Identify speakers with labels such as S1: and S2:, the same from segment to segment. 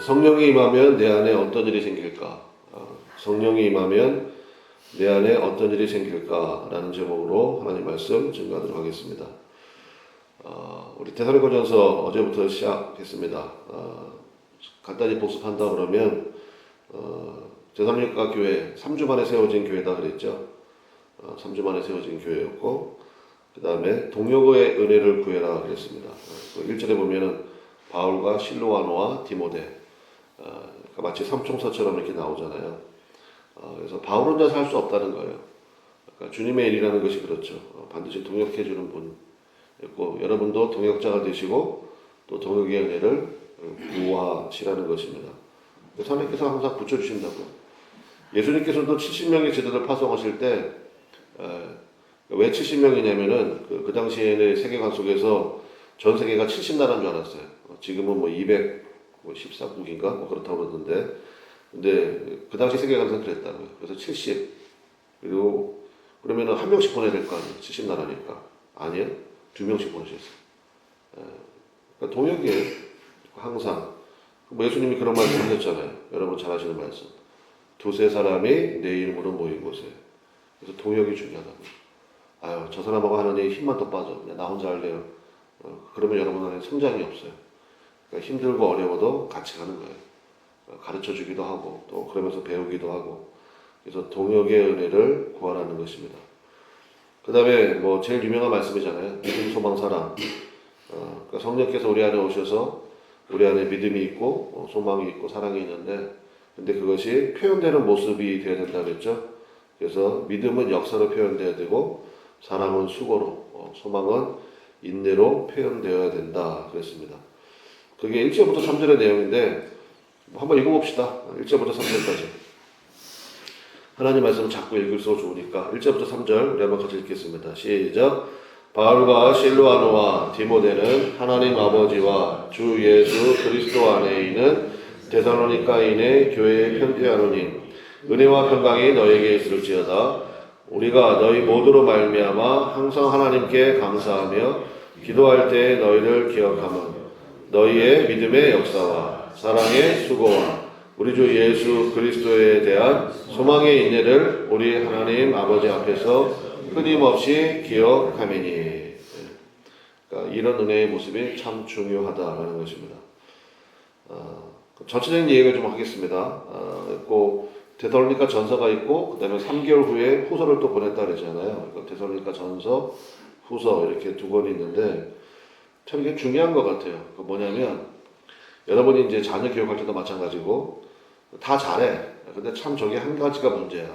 S1: 성령이 임하면 내 안에 어떤 일이 생길까? 성령이 임하면 내 안에 어떤 일이 생길까? 라는 제목으로 하나님 말씀 증거하도록 하겠습니다. 우리 데살로니가전서 어제부터 시작했습니다. 간단히 복습한다 그러면 데살로니가 교회 3주 만에 세워진 교회다 그랬죠. 3주 만에 세워진 교회였고 그 다음에 동역의 은혜를 구해라 그랬습니다. 1절에 보면은 바울과 실로아노와 디모데 마치 삼총사처럼 이렇게 나오잖아요. 그래서 바울 혼자 살 수 없다는 거예요. 그러니까 주님의 일이라는 것이 그렇죠. 반드시 동역해 주는 분이고 여러분도 동역자가 되시고 또 동역의 은혜를 구하시라는 것입니다. 하나님께서 항상 붙여주신다고요. 예수님께서도 70명의 제자들 파송하실 때 왜 70명이냐면은 그 당시에는 세계관 속에서 전 세계가 70나라인 줄 알았어요. 지금은 뭐 214국인가 뭐 그렇다고 그러던데, 근데 그 당시 세계관에서는 그랬다고요. 그래서 70 그리고 그러면은 한 명씩 보내야 될 거 아니에요. 70나라니까 아니에요. 2명씩 보내셨어요. 그러니까 동역이에요. 항상 뭐 예수님이 그런 말씀 하셨잖아요. 여러분 잘 아시는 말씀. 두세 사람이 내 이름으로 모인 곳에. 그래서 동역이 중요하다고. 저 사람하고 하는 일 힘만 더 빠져. 그냥 나 혼자 할래요. 그러면 여러분 안에 성장이 없어요. 그러니까 힘들고 어려워도 같이 가는 거예요. 가르쳐 주기도 하고 또 그러면서 배우기도 하고. 그래서 동역의 은혜를 구하라는 것입니다. 그 다음에 뭐 제일 유명한 말씀이잖아요. 믿음, 소망, 사랑. 그러니까 성령께서 우리 안에 오셔서 우리 안에 믿음이 있고 소망이 있고 사랑이 있는데, 근데 그것이 표현되는 모습이 되어야 된다 그랬죠. 그래서 믿음은 역사로 표현되어야 되고 사랑은 수고로, 소망은 인내로 표현되어야 된다 그랬습니다. 그게 1절부터 3절의 내용인데 한번 읽어봅시다. 1절부터 3절까지. 하나님 말씀을 자꾸 읽을수록 좋으니까 1절부터 3절 우리 한번 같이 읽겠습니다. 시작. 바울과 실로아노와 디모데는 하나님 아버지와 주 예수 그리스도 안에 있는 데살로니가인의 교회에 편지하노니 은혜와 평강이 너에게 있을지어다. 우리가 너희 모두로 말미암아 항상 하나님께 감사하며 기도할 때 너희를 기억하며 너희의 믿음의 역사와 사랑의 수고와 우리 주 예수 그리스도에 대한 소망의 인내를 우리 하나님 아버지 앞에서 끊임없이 기억하매니. 그러니까 이런 은혜의 모습이 참 중요하다라는 것입니다. 전체적인 얘기를 좀 하겠습니다. 데살로니가 전서가 있고 그 다음에 3개월 후에 후서를 또 보냈다 그러잖아요. 데살로니가 전서, 후서 이렇게 두 권이 있는데 참 이게 중요한 것 같아요. 뭐냐면 여러분이 이제 자녀 교육할 때도 마찬가지고 다 잘해. 근데 참 저게 한 가지가 문제야.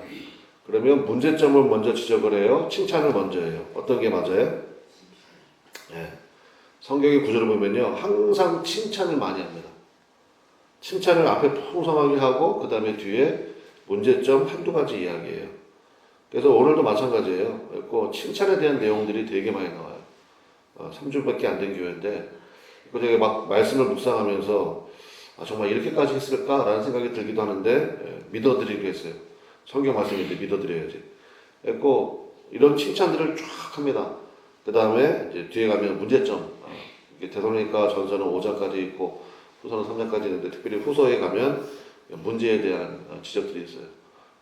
S1: 그러면 문제점을 먼저 지적을 해요. 칭찬을 먼저 해요. 어떤 게 맞아요? 네. 성경의 구절을 보면요. 항상 칭찬을 많이 합니다. 칭찬을 앞에 풍성하게 하고 그 다음에 뒤에 문제점 한두 가지 이야기예요. 그래서 오늘도 마찬가지예요. 그리고 칭찬에 대한 내용들이 되게 많이 나와요. 3주밖에 안 된 교회인데 제가 막 말씀을 묵상하면서 정말 이렇게까지 했을까라는 생각이 들기도 하는데 믿어드리겠어요. 성경 말씀인데 믿어드려야지. 그리고 이런 칭찬들을 쫙 합니다. 그 다음에 이제 뒤에 가면 문제점. 데살로니가 전서는 5장까지 있고 후서는 3장까지 있는데 특별히 후서에 가면 문제에 대한 지적들이 있어요.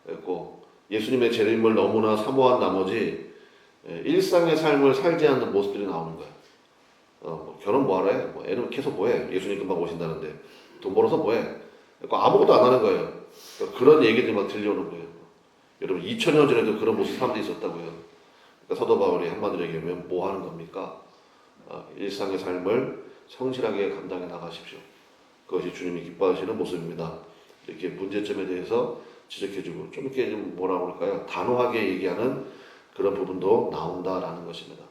S1: 그리고 예수님의 재림을 너무나 사모한 나머지 일상의 삶을 살지 않는 모습들이 나오는 거예요. 결혼 뭐하래? 애는 계속 뭐해? 예수님 금방 오신다는데 돈 벌어서 뭐해? 아무것도 안 하는 거예요. 그런 얘기들이 막 들려오는 거예요. 여러분 2000년 전에도 그런 모습 사람들이 있었다고요. 사도 바울이 한마디로 얘기하면 뭐 하는 겁니까? 일상의 삶을 성실하게 감당해 나가십시오. 그것이 주님이 기뻐하시는 모습입니다. 이렇게 문제점에 대해서 지적해주고 좀 이렇게 좀 뭐라고 할까요? 단호하게 얘기하는 그런 부분도 나온다라는 것입니다.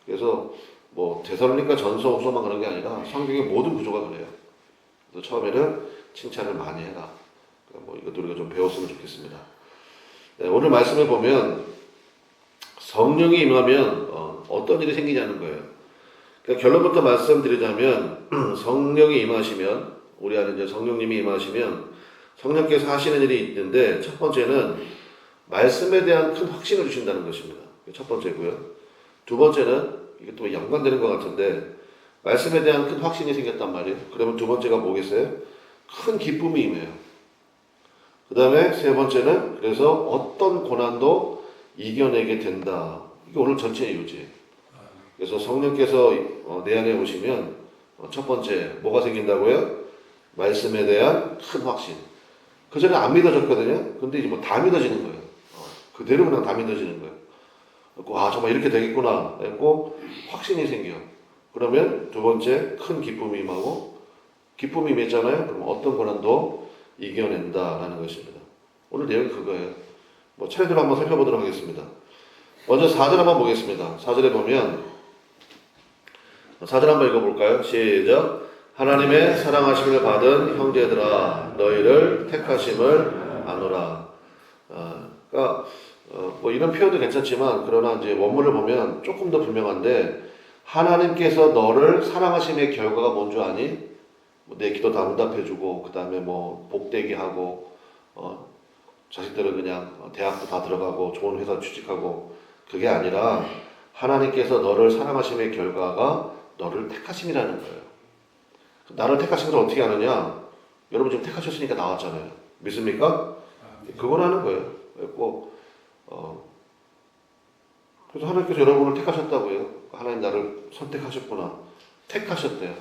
S1: 그래서 뭐 데살로니가 전서 후서만 그런 게 아니라 성경의 모든 구조가 그래요. 그래서 처음에는 칭찬을 많이 해라. 이것도 우리가 좀 배웠으면 좋겠습니다. 네, 오늘 말씀에 보면 성령이 임하면 어떤 일이 생기냐는 거예요. 그러니까 결론부터 말씀드리자면 성령이 임하시면 우리 안에 이제 성령님이 임하시면 성령께서 하시는 일이 있는데 첫 번째는 말씀에 대한 큰 확신을 주신다는 것입니다. 첫 번째고요. 두 번째는 이게 또 연관되는 것 같은데 말씀에 대한 큰 확신이 생겼단 말이에요. 그러면 두 번째가 뭐겠어요? 큰 기쁨이 임해요. 그 다음에 세 번째는 그래서 어떤 고난도 이겨내게 된다. 이게 오늘 전체의 요지예요. 그래서 성령께서 내 안에 오시면 첫 번째 뭐가 생긴다고요? 말씀에 대한 큰 확신. 그 전에 안 믿어졌거든요. 근데 이제 뭐 다 믿어지는 거예요. 그대로 그냥 다 믿어지는 거예요. 아, 정말 이렇게 되겠구나. 했고 확신이 생겨. 그러면 두 번째 큰 기쁨이 임하고, 기쁨이 임했잖아요. 그럼 어떤 고난도 이겨낸다라는 것입니다. 오늘 내용이 그거예요. 뭐 차례대로 한번 살펴보도록 하겠습니다. 먼저 4절 한번 보겠습니다. 4절에 보면 4절 한번 읽어볼까요? 시작. 하나님의 사랑하심을 받은 형제들아 너희를 택하심을 아노라. 그러니까 뭐 이런 표현도 괜찮지만 그러나 이제 원문을 보면 조금 더 분명한데, 하나님께서 너를 사랑하심의 결과가 뭔 줄 아니? 내 기도 다 응답해주고 그 다음에 뭐 복되게 하고 자식들은 그냥 대학도 다 들어가고 좋은 회사 취직하고, 그게 아니라 하나님께서 너를 사랑하심의 결과가 너를 택하심이라는 거예요. 나를 택하신 걸 어떻게 아느냐? 여러분 지금 택하셨으니까 나왔잖아요. 믿습니까? 그거라는 거예요. 그래서 하나님께서 여러분을 택하셨다고요. 하나님 나를 선택하셨구나. 택하셨대요.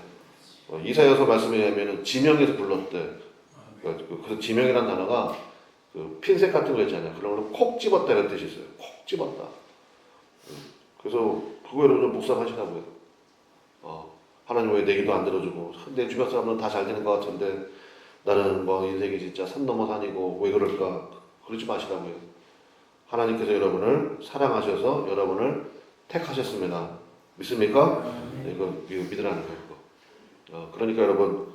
S1: 이사야서 말씀에 의하면 지명해서 불렀대. 그래서 지명이라는 단어가 그 핀셋 같은 거 있잖아요. 그런 걸로 콕 집었다 이런 뜻이 있어요. 콕 집었다. 그래서 그거 여러분 묵상하시라고요. 하나님 왜 내 기도 안 들어주고, 내 주변 사람은 다 잘 되는 것 같은데 나는 뭐 인생이 진짜 산 넘어 산이고 왜 그럴까? 그러지 마시라고요. 하나님께서 여러분을 사랑하셔서 여러분을 택하셨습니다. 믿습니까? 이거 믿으라는 거예요. 그러니까 여러분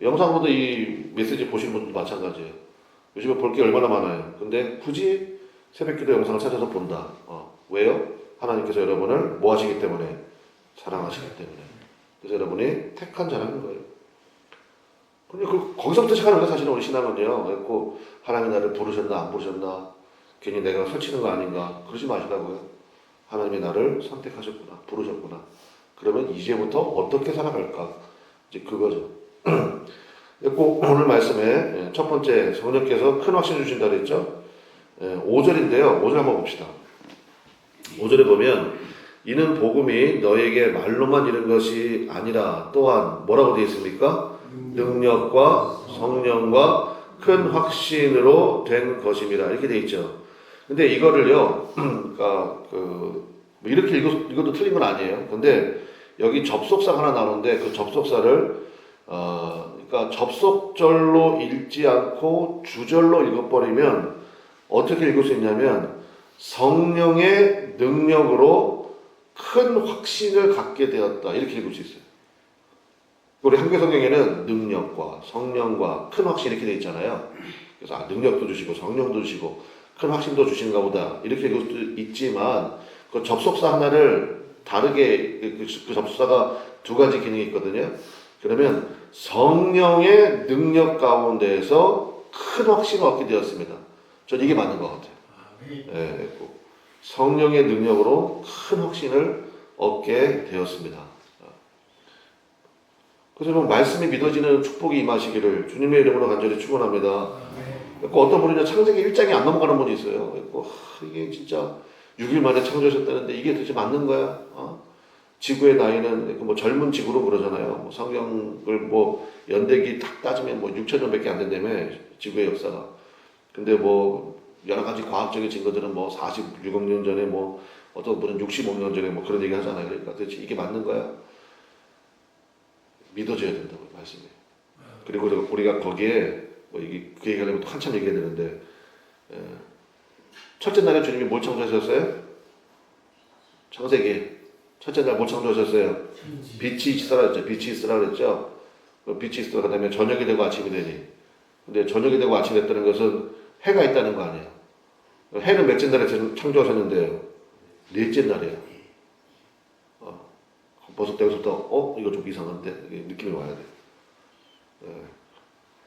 S1: 영상으로도 이 메시지 보시는 분들도 마찬가지예요. 요즘에 볼 게 얼마나 많아요. 근데 굳이 새벽기도 영상을 찾아서 본다. 왜요? 하나님께서 여러분을 뭐 하시기 때문에? 사랑하시기 때문에. 그래서 여러분이 택한 자라는 거예요. 근데 거기서부터 시작하는 거예요. 사실은 우리 신앙은요. 그래서 하나님이 나를 부르셨나 안 부르셨나, 괜히 내가 설치는 거 아닌가, 그러지 마시라고요. 하나님이 나를 선택하셨구나, 부르셨구나. 그러면 이제부터 어떻게 살아갈까? 이제 그거죠. 꼭 오늘 말씀에 첫 번째 성령께서 큰 확신 주신다 그랬죠. 5절인데요. 5절 한번 봅시다. 5절에 보면 이는 복음이 너에게 말로만 이른 것이 아니라 또한 뭐라고 되어 있습니까? 능력과 성령과 큰 확신으로 된 것임이라 이렇게 되어 있죠. 근데 이거를요, 그러니까 뭐 이렇게 읽어도 틀린 건 아니에요. 근데 여기 접속사가 하나 나오는데 그 접속사를 그러니까 접속절로 읽지 않고 주절로 읽어버리면 어떻게 읽을 수 있냐면 성령의 능력으로 큰 확신을 갖게 되었다 이렇게 읽을 수 있어요. 우리 한글 성경에는 능력과 성령과 큰 확신 이렇게 되어 있잖아요. 그래서 능력도 주시고 성령도 주시고 큰 확신도 주시는가 보다 이렇게 읽을 수도 있지만, 그 접속사 하나를 다르게 그 접속사가 두 가지 기능이 있거든요. 그러면 성령의 능력 가운데에서 큰 확신을 얻게 되었습니다. 전 이게 맞는 것 같아요. 네, 성령의 능력으로 큰 확신을 얻게 되었습니다. 그래서 말씀이 믿어지는 축복이 임하시기를 주님의 이름으로 간절히 축원합니다. 어떤 분은 창세기 1장이 안 넘어가는 분이 있어요. 이게 진짜 6일 만에 창조하셨다는데 이게 도대체 맞는 거야? 지구의 나이는 뭐 젊은 지구로 그러잖아요. 뭐 성경을 뭐 연대기 딱 따지면 뭐 6,000년밖에 안 된다며 지구의 역사가. 근데 뭐 여러 가지 과학적인 증거들은 뭐 46억 년 전에 뭐 어떤 분은 65년 전에 뭐 그런 얘기 하잖아요. 그러니까 도대체 이게 맞는 거야? 믿어줘야 된다고 말씀해. 그리고 우리가 거기에 뭐 이게 그 얘기하려면 또 한참 얘기해야 되는데, 첫째 날에 주님이 뭘 창조하셨어요? 창세기 첫째 날 뭘 창조하셨어요? 빛이 있으라 그랬죠. 빛이 있으라 그랬죠. 빛이 있으라 그다음에 저녁이 되고 아침이 되니. 근데 저녁이 되고 아침이 됐다는 것은 해가 있다는 거 아니에요. 해는 몇째 날에 창조하셨는데요? 넷째 날이에요. 벌써 때부터 이거 좀 이상한데 느낌이 와야 돼.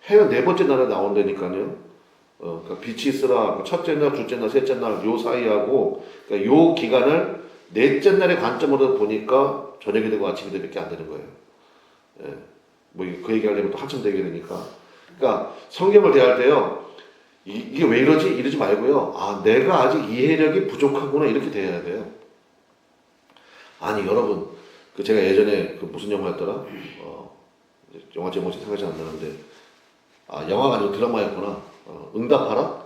S1: 해는 네 번째 날에 나온다니까요. 그러니까 빛이 있으라 첫째 날, 둘째 날, 셋째 날 요 사이하고, 그러니까 요 기간을 넷째 날의 관점으로 보니까 저녁이 되고 아침이 되밖에 안 되는 거예요. 뭐 그 얘기하려면 또 한참 되게 되니까. 그러니까 성경을 대할 때요. 이게 왜 이러지? 이러지 말고요. 아, 내가 아직 이해력이 부족하구나 이렇게 대해야 돼요. 아니 여러분, 그 제가 예전에 그 무슨 영화였더라? 영화 제목이 생각이 안 나는데, 아 영화가 아니고 드라마였구나. 응답하라?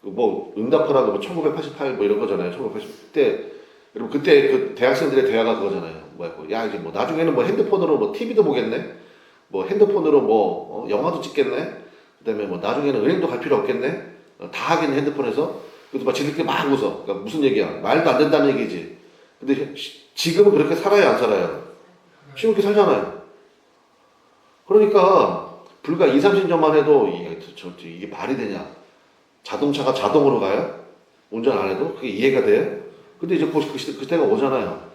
S1: 그 뭐 응답하라 그 1988 뭐 이런 거잖아요. 1980 그때 여러분 그때 그 대학생들의 대화가 그거잖아요. 뭐였고, 야 이제 뭐 나중에는 뭐 핸드폰으로 뭐 TV도 보겠네. 뭐 핸드폰으로 뭐 영화도 찍겠네. 그다음에 뭐 나중에는 은행도 갈 필요 없겠네. 다 하겠네 핸드폰에서. 그래서 막 지들끼리 막 웃어. 그러니까 무슨 얘기야? 말도 안 된다는 얘기지. 근데 지금은 그렇게 살아요, 안 살아요? 지금 그렇게 살잖아요. 그러니까 불과 2, 30년만 해도 이게 말이 되냐? 자동차가 자동으로 가요? 운전 안 해도? 그게 이해가 돼요? 근데 이제 그때가 오잖아요.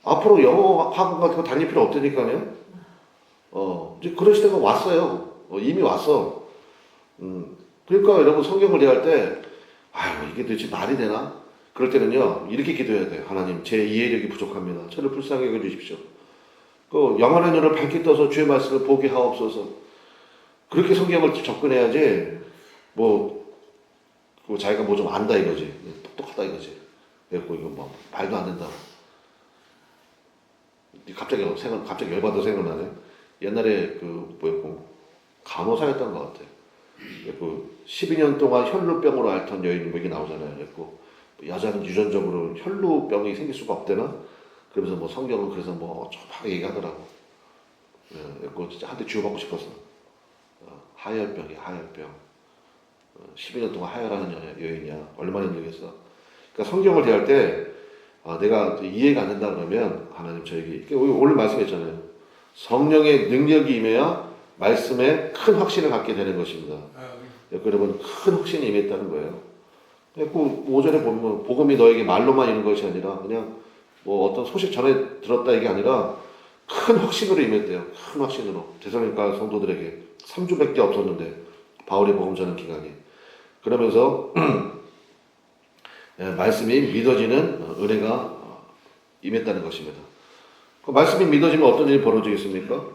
S1: 앞으로 영어 학원 같은 거 다닐 필요 없다니까요. 이제 그런 시대가 왔어요. 이미 왔어. 그러니까 여러분 성경을 대할 때, 아유, 이게 도대체 말이 되나? 그럴 때는요, 이렇게 기도해야 돼요. 하나님, 제 이해력이 부족합니다. 저를 불쌍히 여겨주십시오. 그 영원한 눈을 밝게 떠서 주의 말씀을 보게 하옵소서. 그렇게 성경을 접근해야지, 그 자기가 뭐 좀 안다 이거지. 똑똑하다 이거지. 그래갖고 이거 뭐, 말도 안 된다. 갑자기 열받아 생각나네. 옛날에 간호사였던 것 같아. 그 12년 동안 혈루병으로 앓던 여인이 뭐 이게 나오잖아요. 그래갖고 여자는 유전적으로 혈루병이 생길 수가 없대나? 그러면서 뭐 성경은 그래서 뭐 좁하게 얘기하더라고. 그래갖고 진짜 한 대 쥐어받고 싶었어. 하혈병이야, 하혈병. 12년 동안 하혈하는 여인이야. 얼마나 힘들겠어. 그러니까 성경을 대할 때, 내가 이해가 안 된다 그러면, 하나님 저에게, 오늘 말씀했잖아요. 성령의 능력이 임해야 말씀에 큰 확신을 갖게 되는 것입니다. 여러분, 큰 확신이 임했다는 거예요. 그 5절에 보면, 복음이 너에게 말로만 있는 것이 아니라, 그냥 뭐 어떤 소식 전에 들었다 이게 아니라, 큰 확신으로 임했대요. 큰 확신으로. 데살로니가 성도들에게 3주밖에 없었는데, 바울이 복음 전하는 기간이. 그러면서, 말씀이 믿어지는 은혜가 임했다는 것입니다. 그 말씀이 믿어지면 어떤 일이 벌어지겠습니까?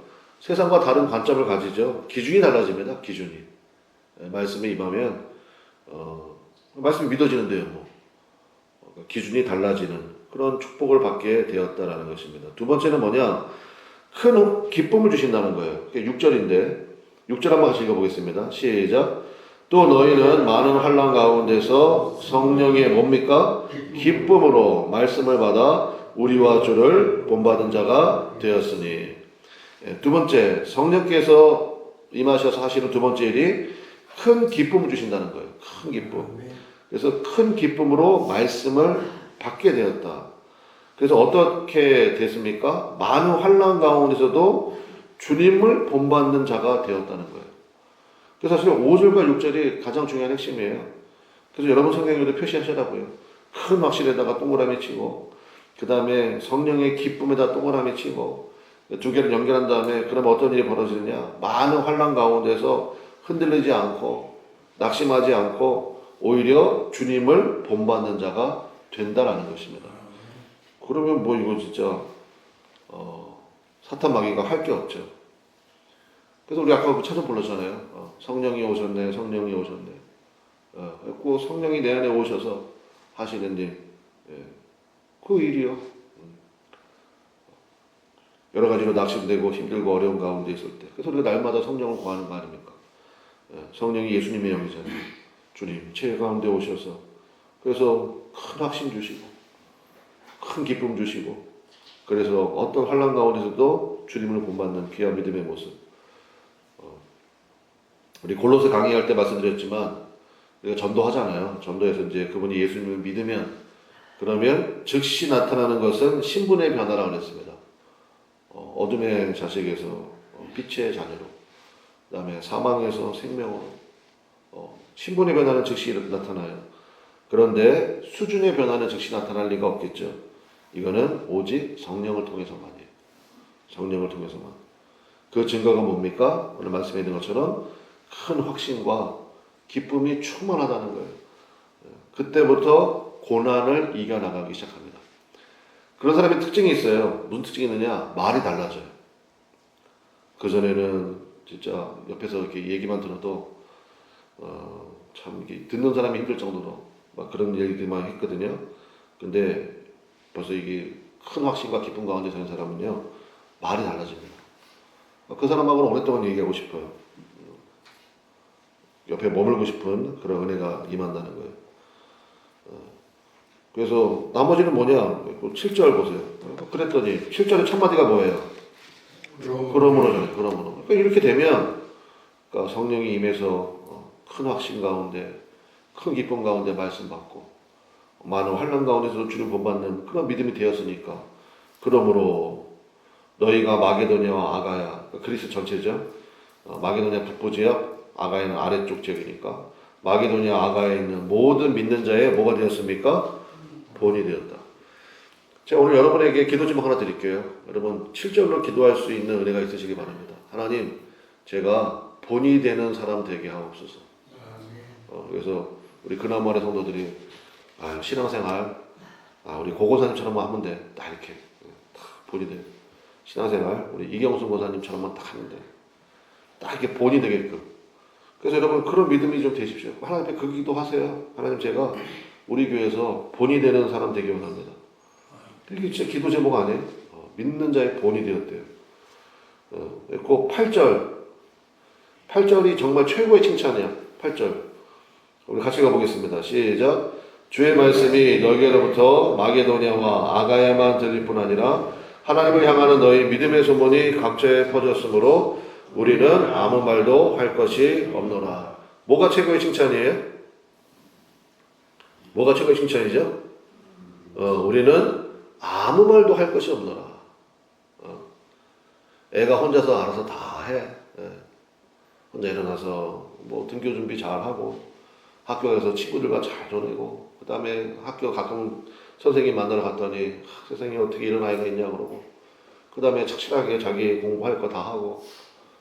S1: 세상과 다른 관점을 가지죠. 기준이 달라집니다. 기준이. 말씀에 임하면 말씀이 믿어지는데요. 기준이 달라지는 그런 축복을 받게 되었다라는 것입니다. 두 번째는 뭐냐? 큰 기쁨을 주신다는 거예요. 그게 6절인데 6절 한번 같이 읽어보겠습니다. 시작. 또 너희는 많은 환난 가운데서 성령의 뭡니까? 기쁨으로 말씀을 받아 우리와 주를 본받은 자가 되었으니. 두 번째, 성령께서 임하셔서 하시는 두 번째 일이 큰 기쁨을 주신다는 거예요. 큰 기쁨. 그래서 큰 기쁨으로 말씀을 받게 되었다. 그래서 어떻게 됐습니까? 많은 환난 가운데서도 주님을 본받는 자가 되었다는 거예요. 그래서 사실 5절과 6절이 가장 중요한 핵심이에요. 그래서 여러분 성경에도 표시하시라고요. 큰 확신에다가 동그라미 치고, 그 다음에 성령의 기쁨에다 동그라미 치고, 두 개를 연결한 다음에 그러면 어떤 일이 벌어지느냐? 많은 환난 가운데서 흔들리지 않고 낙심하지 않고 오히려 주님을 본받는 자가 된다라는 것입니다. 그러면 뭐 이거 진짜 사탄 마귀가 할 게 없죠. 그래서 우리 아까 찬송 불렀잖아요. 성령이 오셨네, 성령이 오셨네. 그 성령이 내 안에 오셔서 하시는 일, 그 일이요. 여러 가지로 낙심되고 힘들고 어려운 가운데 있을 때. 그래서 우리가 날마다 성령을 구하는 거 아닙니까? 성령이 예수님의 영이잖아요. 주님, 제 가운데 오셔서. 그래서 큰 확신 주시고, 큰 기쁨 주시고, 그래서 어떤 환난 가운데서도 주님을 본받는 귀한 믿음의 모습. 우리 골로새 강의할 때 말씀드렸지만, 우리가 전도하잖아요. 전도해서 이제 그분이 예수님을 믿으면, 그러면 즉시 나타나는 것은 신분의 변화라고 그랬습니다. 어둠의 자식에서 빛의 자녀로, 그 다음에 사망에서 생명으로, 신분의 변화는 즉시 나타나요. 그런데 수준의 변화는 즉시 나타날 리가 없겠죠. 이거는 오직 성령을 통해서만이에요. 성령을 통해서만. 그 증거가 뭡니까? 오늘 말씀해 있는 것처럼 큰 확신과 기쁨이 충만하다는 거예요. 그때부터 고난을 이겨나가기 시작합니다. 그런 사람의 특징이 있어요. 무슨 특징이 있느냐? 말이 달라져요. 그전에는 진짜 옆에서 이렇게 얘기만 들어도 참 이게 듣는 사람이 힘들 정도로 막 그런 얘기들만 했거든요. 근데 벌써 이게 큰 확신과 기쁨 가운데 사는 사람은요 말이 달라집니다. 그 사람하고는 오랫동안 얘기하고 싶어요. 옆에 머물고 싶은 그런 은혜가 임한다는 거예요. 그래서 나머지는 뭐냐? 7절 보세요. 그랬더니 7절의 첫 마디가 뭐예요? 그러므로잖아요. 그러므로. 그러니까 이렇게 되면 그러니까 성령이 임해서 큰 확신 가운데, 큰 기쁨 가운데 말씀 받고 많은 환난 가운데서 주를 본받는 그런 믿음이 되었으니까 그러므로 너희가 마게도냐와 아가야, 그러니까 그리스 전체죠. 마게도냐 북부 지역, 아가야는 아래쪽 지역이니까 마게도냐 아가야에 있는 모든 믿는 자의 뭐가 되었습니까? 본이 되었다. 제가 오늘 여러분에게 기도 제목 하나 드릴게요. 여러분 7절로 기도할 수 있는 은혜가 있으시기 바랍니다. 하나님, 제가 본이 되는 사람 되게 하옵소서. 그래서 우리 그나마의 성도들이 신앙생활 우리 고고사님처럼만 하면 돼. 딱 이렇게 딱 본이 돼. 신앙생활 우리 이경순 고사님처럼만 딱 하면 돼. 딱 이렇게 본이 되게끔. 그래서 여러분 그런 믿음이 좀 되십시오. 하나님 앞에 그 기도하세요. 하나님, 제가 우리 교회에서 본이 되는 사람 되기 원합니다. 이게 진짜 기도 제목 아니에요? 믿는 자의 본이 되었대요. 꼭 8절이 정말 최고의 칭찬이야. 8절. 우리 같이 가보겠습니다. 시작. 주의 말씀이 너희로부터 마게도냐와 아가야만 들릴 뿐 아니라 하나님을 향하는 너희 믿음의 소문이 각처에 퍼졌으므로 우리는 아무 말도 할 것이 없노라. 뭐가 최고의 칭찬이에요? 뭐가 최고의 칭찬이죠? 우리는 아무 말도 할 것이 없노라. 애가 혼자서 알아서 다 해. 혼자 일어나서 뭐 등교 준비 잘 하고 학교에서 친구들과 잘 지내고 그 다음에 학교 가끔 선생님 만나러 갔더니 세상에 어떻게 이런 아이가 있냐 그러고 그 다음에 착실하게 자기 공부할 거 다 하고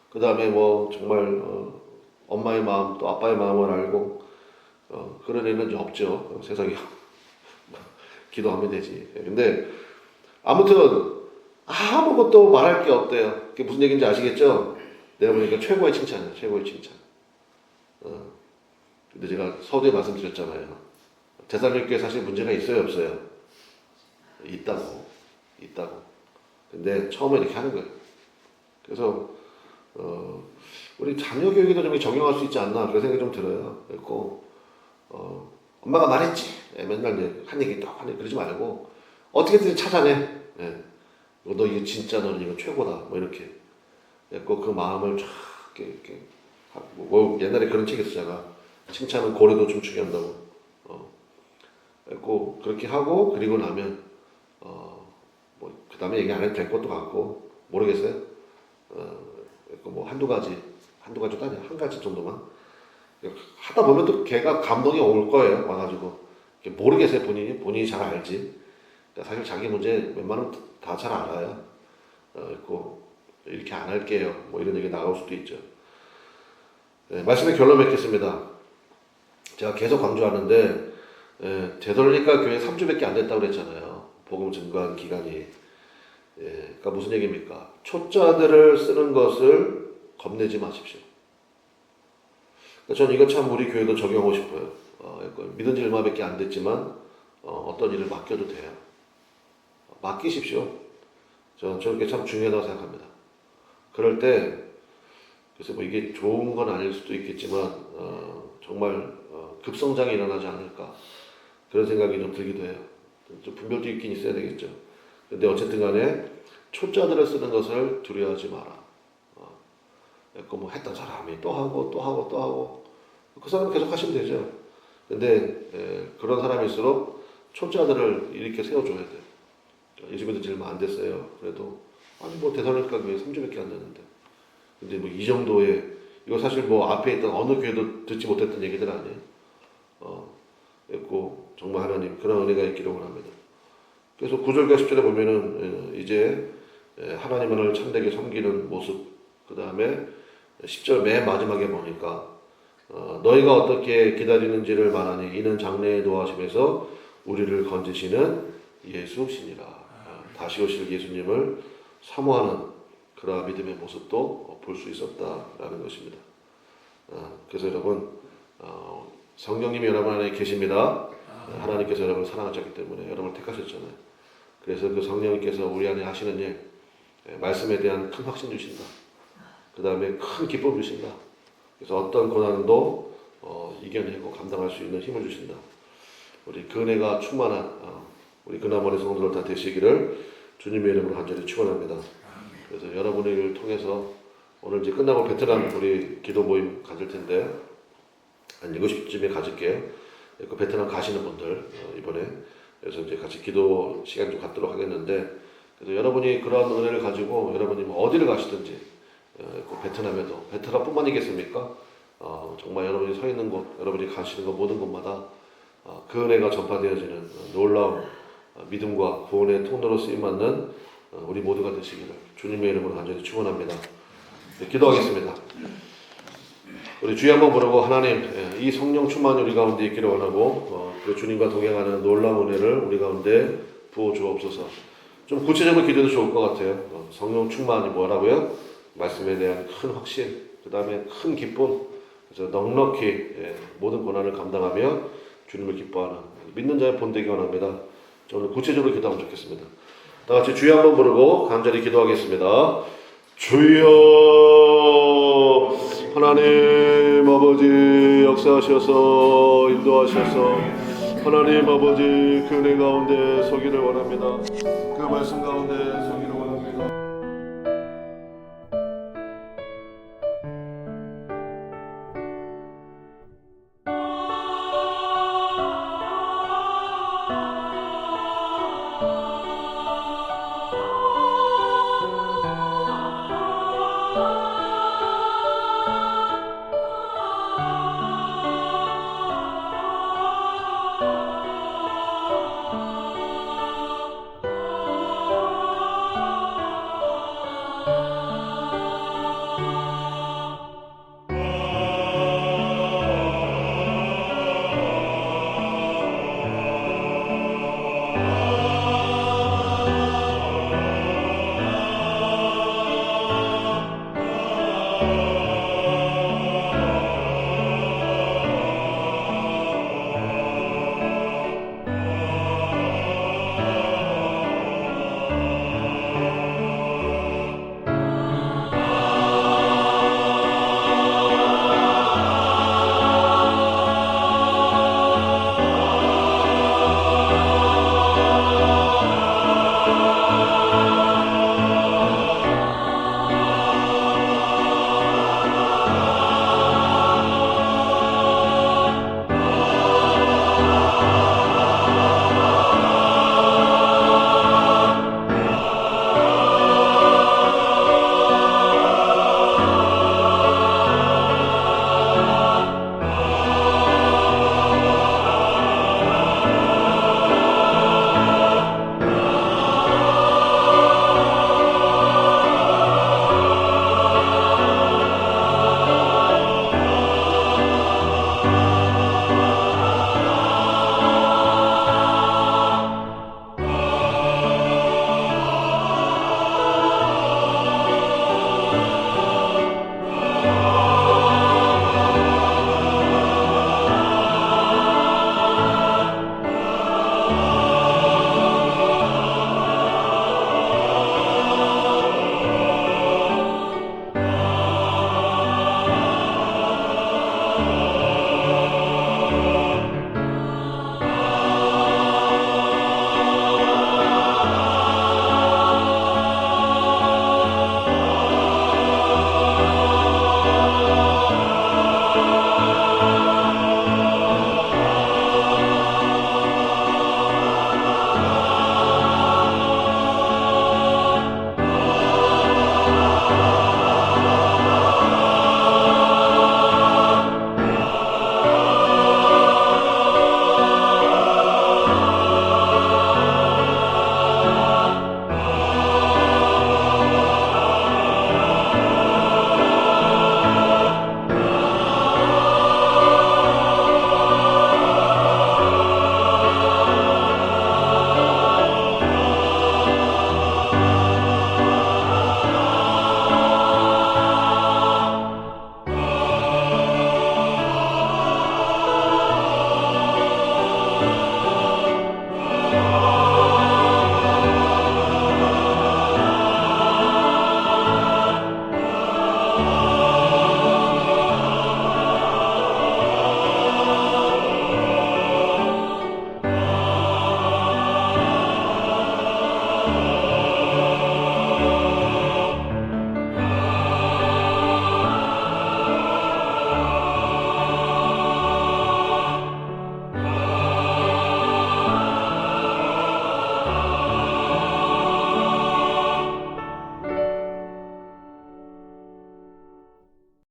S1: 그 다음에 뭐 정말 엄마의 마음 또 아빠의 마음을 알고 그런 애는 이제 없죠. 세상에 기도하면 되지. 근데 아무튼 아무것도 말할 게 없대요. 그게 무슨 얘기인지 아시겠죠? 내가 보니까 최고의 칭찬이에요. 최고의 칭찬. 근데 제가 서두에 말씀드렸잖아요. 데살로니가에 사실 문제가 있어요, 없어요? 있다고. 근데 처음에 이렇게 하는 거예요. 그래서 우리 자녀 교육에도 좀 적용할 수 있지 않나 그런 생각이 좀 들어요. 그리고 엄마가 말했지. 맨날 한 얘기 딱 하네. 그러지 말고 어떻게든 찾아내. 너 이거 진짜 너는 이거 최고다. 뭐 이렇게. 그리고 그 마음을 쫙 이렇게 뭐 옛날에 그런 책이 있었잖아. 칭찬은 고래도 춤추게 한다고. 그리고 그렇게 하고 그리고 나면 뭐 그 다음에 얘기 안 해도 될 것도 같고 모르겠어요. 뭐 한두 가지도 아니야. 한 가지 정도만 하다 보면 또 걔가 감동이 올 거예요. 와가지고 모르겠어요. 본인이 잘 알지. 사실 자기 문제 웬만하면 다 잘 알아요. 그리고 이렇게 안 할게요. 뭐 이런 얘기 나올 수도 있죠. 말씀의 결론 맺겠습니다. 제가 계속 강조하는데 데살로니가 교회 3주밖에 안 됐다고 그랬잖아요. 복음 증거한 기간이. 그러니까 무슨 얘기입니까? 초짜들을 쓰는 것을 겁내지 마십시오. 저는 이거 참 우리 교회도 적용하고 싶어요. 믿은 지 얼마밖에 안 됐지만 어떤 일을 맡겨도 돼요. 맡기십시오. 저는 저렇게 참 중요하다고 생각합니다. 그럴 때 그래서 뭐 이게 좋은 건 아닐 수도 있겠지만 정말 급성장이 일어나지 않을까 그런 생각이 좀 들기도 해요. 좀 분별도 있긴 있어야 되겠죠. 근데 어쨌든 간에 초짜들을 쓰는 것을 두려워하지 마라. 뭐 했던 사람이 또 하고 그 사람 계속 하시면 되죠. 근데 그런 사람일수록 초짜들을 이렇게 세워줘야 돼요. 예수님도 지금 안 됐어요. 그래도 뭐 데살로니가 교회 3주밖에 안 됐는데 근데 뭐 이 정도의 이거 사실 뭐 앞에 있던 어느 교회도 듣지 못했던 얘기들 아니에요. 그리고 정말 하나님 그런 은혜가 있기를 원합니다. 그래서 9절과 10절에 보면은 이제 하나님을 참되게 섬기는 모습 그 다음에 10절 맨 마지막에 보니까 너희가 어떻게 기다리는지를 말하니 이는 장래에 노하심에서 우리를 건지시는 예수시니라. 다시 오실 예수님을 사모하는 그러한 믿음의 모습도 볼 수 있었다라는 것입니다. 그래서 여러분 성령님이 여러분 안에 계십니다. 하나님께서 여러분을 사랑하셨기 때문에 여러분을 택하셨잖아요. 그래서 그 성령님께서 우리 안에 하시는 일, 말씀에 대한 큰 확신 주신다. 그 다음에 큰 기쁨 주신다. 그래서 어떤 고난도 이겨내고 감당할 수 있는 힘을 주신다. 우리 그 은혜가 충만한 우리 그나머리 성도들 다 되시기를 주님의 이름으로 간절히 축원합니다. 그래서 여러분을 통해서 오늘 이제 끝나고 베트남 우리 기도 모임 가질 텐데 한 7시쯤에 가질게요. 그 베트남 가시는 분들 이번에 그래서 이제 같이 기도 시간 좀 갖도록 하겠는데 그래서 여러분이 그런 은혜를 가지고 여러분이 뭐 어디를 가시든지 그 베트남에도 베트남뿐만이겠습니까? 정말 여러분이 서 있는 곳, 여러분이 가시는 곳 모든 곳마다 그 은혜가 전파되어지는 놀라운 믿음과 구원의 통로로 쓰임받는 우리 모두가 되시기를 주님의 이름으로 간절히 축원합니다. 네, 기도하겠습니다. 우리 주여 한번 부르고 하나님 이 성령 충만이 우리 가운데 있기를 원하고 그 주님과 동행하는 놀라운 은혜를 우리 가운데 부어 주옵소서. 좀 구체적으로 기도해도 좋을 것 같아요. 성령 충만이 뭐라고요? 말씀에 대한 큰 확신, 그 다음에 큰 기쁨, 그래서 넉넉히 모든 고난을 감당하며 주님을 기뻐하는 믿는 자의 본되기 원합니다. 저는 구체적으로 기도하면 좋겠습니다. 다 같이 주여 한번 부르고 간절히 기도하겠습니다. 주여 하나님 아버지 역사하셔서 인도하셔서 하나님 아버지 그 은혜 가운데 서기를 원합니다. 그 말씀 가운데 서기를 원합니다.